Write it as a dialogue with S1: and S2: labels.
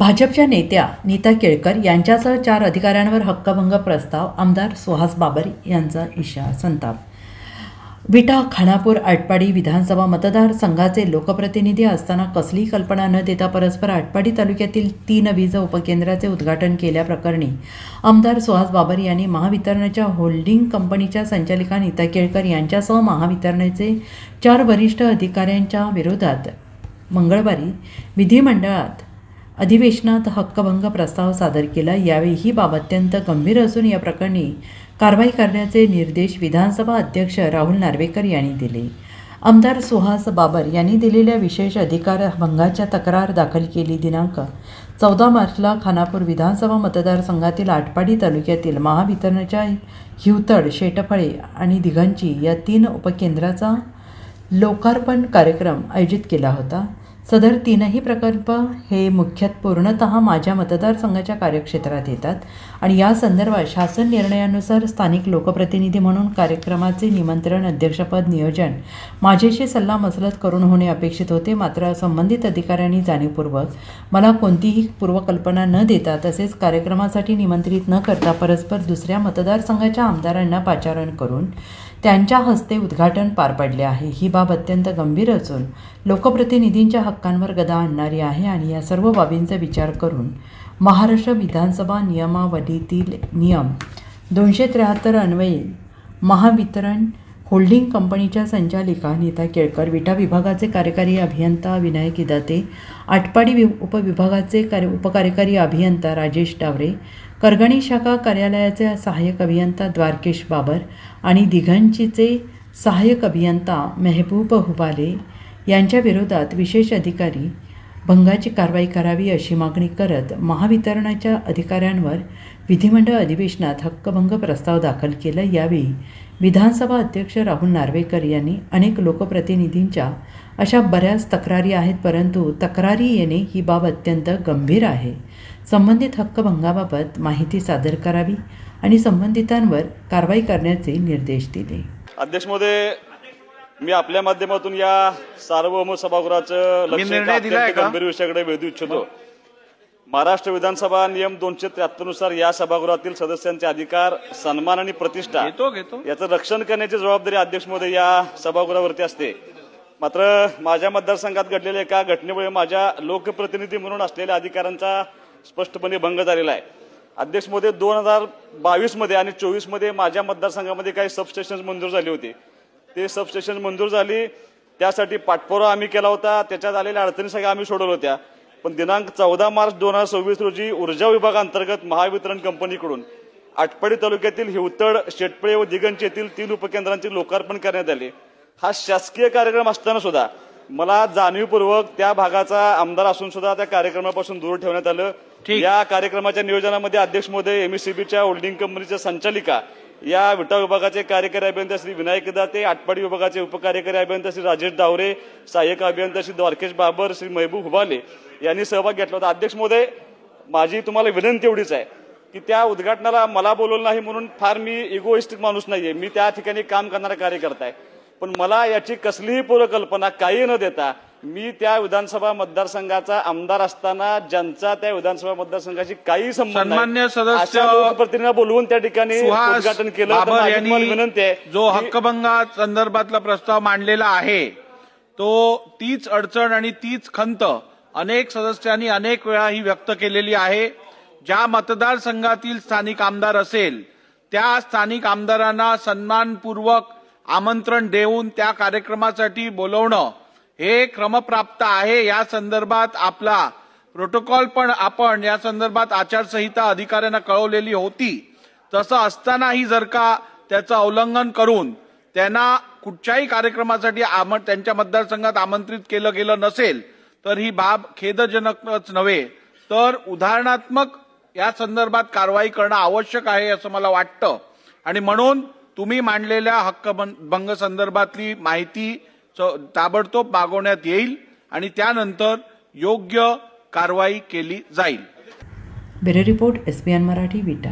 S1: भाजपच्या नेत्या नीता केळकर यांच्यासह 4 अधिकाऱ्यांवर हक्कभंग प्रस्ताव. आमदार सुहास बाबर यांचा इशारा. संताप. विटा खानापूर आटपाडी विधानसभा मतदारसंघाचे लोकप्रतिनिधी असताना कसलीही कल्पना न देता परस्पर आटपाडी तालुक्यातील 3 वीज उपकेंद्राचे उद्घाटन केल्याप्रकरणी आमदार सुहास बाबर यांनी महावितरणच्या होल्डिंग कंपनीच्या संचालिका नीता केळकर यांच्यासह महावितरणचे 4 वरिष्ठ अधिकाऱ्यांच्या विरोधात मंगळवारी विधिमंडळात अधिवेशनात हक्कभंग प्रस्ताव सादर केला. यावेळी ही बाब अत्यंत गंभीर असून या प्रकरणी कारवाई करण्याचे निर्देश विधानसभा अध्यक्ष राहुल नार्वेकर यांनी दिले. आमदार सुहास बाबर यांनी दिलेल्या विशेष अधिकार भंगाच्या तक्रार दाखल केली. दिनांक 14 मार्चला खानापूर विधानसभा मतदारसंघातील आटपाडी तालुक्यातील महावितरणच्या हिवतड, शेटफळे आणि दिघंची या 3 उपकेंद्राचा लोकार्पण कार्यक्रम आयोजित केला होता. सदर 3ही प्रकल्प हे मुख्यतः पूर्णतः माझ्या मतदारसंघाच्या कार्यक्षेत्रात येतात आणि या संदर्भात शासन निर्णयानुसार स्थानिक लोकप्रतिनिधी म्हणून कार्यक्रमाचे निमंत्रण, अध्यक्षपद, नियोजन माझ्याशी सल्लामसलत करून होणे अपेक्षित होते. मात्र संबंधित अधिकाऱ्यांनी जाणीवपूर्वक मला कोणतीही पूर्वकल्पना न देता तसेच कार्यक्रमासाठी निमंत्रित न करता परस्पर दुसऱ्या मतदारसंघाच्या आमदारांना पाचारण करून त्यांच्या हस्ते उद्घाटन पार पडले आहे. ही बाब अत्यंत गंभीर असून लोकप्रतिनिधींच्या हक्कांवर गदा आणणारी आहे आणि या सर्व बाबींचा विचार करून महाराष्ट्र विधानसभा नियमावलीतील नियम 273 अन्वये महावितरण होल्डिंग कंपनीच्या संचालिका नीता केळकर, विटा विभागाचे कार्यकारी अभियंता विनायक इदाते, आटपाडी उपविभागाचे उपकार्यकारी अभियंता राजेश डावरे, करगणी शाखा कार्यालयाचे सहाय्यक अभियंता द्वारकेश बाबर आणि दिघंचीचे सहाय्यक अभियंता मेहबूब हुबाले यांच्या विरोधात विशेष अधिकारी भंगाची कारवाई करावी अशी मागणी करत महावितरणाच्या अधिकाऱ्यांवर विधिमंडळ अधिवेशनात हक्कभंग प्रस्ताव दाखल केला. यावेळी विधानसभा अध्यक्ष राहुल नार्वेकर यांनी अनेक लोकप्रतिनिधींच्या अशा बऱ्याच तक्रारी आहेत, परंतु तक्रारी येणे ही बाब अत्यंत गंभीर आहे. संबंधित हक्कभंगाबाबत माहिती सादर करावी आणि संबंधितांवर कारवाई करण्याचे निर्देश दिले.
S2: अध्यक्ष महोदय, मी आपल्या माध्यमातून या सार्वभौम सभागृहाचं लक्ष गंभीर विषयाकडे वेधू इच्छितो. महाराष्ट्र विधानसभा नियम 273 नुसार या सभागृहातील सदस्यांचे अधिकार, सन्मान आणि प्रतिष्ठा याचं रक्षण करण्याची जबाबदारी अध्यक्ष महोदय या सभागृहावरती असते. मात्र माझ्या मतदारसंघात घडलेल्या एका घटनेमुळे माझ्या लोकप्रतिनिधी म्हणून असलेल्या अधिकारांचा स्पष्टपणे भंग झालेला आहे. अध्यक्ष महोदय, 2022 मध्ये आणि 24 मध्ये माझ्या मतदारसंघामध्ये काही सबस्टेशन मंजूर झाली होती. ते सबस्टेशन मंजूर झाली, त्यासाठी पाठपुरावा आम्ही केला होता. त्याच्यात आलेल्या अडचणी सगळ्या आम्ही सोडवल्या होत्या. पण दिनांक 14 मार्च 2026 रोजी ऊर्जा विभागांतर्गत महावितरण कंपनीकडून आटपाडी तालुक्यातील हिवतड, शेटपळे व दिगंची येथील 3 उपकेंद्रांचे लोकार्पण करण्यात आले. हा शासकीय कार्यक्रम असताना सुद्धा मला जाणीवपूर्वक त्या भागाचा आमदार असून सुद्धा त्या कार्यक्रमापासून दूर ठेवण्यात आलं. या कार्यक्रमाच्या नियोजनामध्ये अध्यक्ष महोदय एमएससीबीच्या होल्डिंग कंपनीच्या संचालिका, या विटा विभागाचे कार्यकारी अभियंता श्री विनायक इदाते, आटपाडी विभागाचे उपकार्यकारी अभियंता श्री राजेश डावरे, सहाय्यक अभियंता श्री द्वारकेश बाबर, श्री मेहबूब हुबाले यांनी सहभाग घेतला होता. अध्यक्ष महोदय, माझी तुम्हाला विनंती एवढीच आहे की त्या उद्घाटनाला मला बोलवलं नाही म्हणून फार मी इगोइस्टिक माणूस नाहीये. मी त्या ठिकाणी काम करणारा कार्यकर्ता आहे. पण मला याची कसलीही पूर्वकल्पना काही न देता मी त्या विधानसभा मतदारसंघाचा आमदार असताना ज्यांचा त्या विधानसभा मतदारसंघाची काही संबंध नाही अशा लोकप्रतिनिधींना बोलवून त्या ठिकाणी उद्घाटन केलं. विनंती आहे,
S3: जो हक्कभंगा संदर्भातला प्रस्ताव मांडलेला आहे तो तीच अडचण आणि तीच खंत अनेक सदस्यांनी अनेक वेळा ही व्यक्त केलेली आहे. ज्या मतदारसंघातील स्थानिक आमदार असेल त्या स्थानिक आमदारांना सन्मानपूर्वक आमंत्रण देऊन त्या कार्यक्रमासाठी बोलवणं हे क्रमप्राप्त आहे. या संदर्भात आपला प्रोटोकॉल पण आपण या संदर्भात आचारसंहिता अधिकाऱ्यांना कळवलेली होती. तसं असतानाही जर का त्याचं उल्लंघन करून त्यांना कुठच्याही कार्यक्रमासाठी त्यांच्या मतदारसंघात आमंत्रित केलं गेलं नसेल तर ही बाब खेदजनकच नव्हे तर उदाहरणात्मक या संदर्भात कारवाई करणं आवश्यक आहे असं मला वाटतं. आणि म्हणून तुम्ही मांडलेल्या हक्कभंग संदर्भातली माहिती ताबडतोब मागवण्यात येईल आणि त्यानंतर योग्य कारवाई केली जाईल.
S1: ब्युरो रिपोर्ट, SBN मराठी, विटा.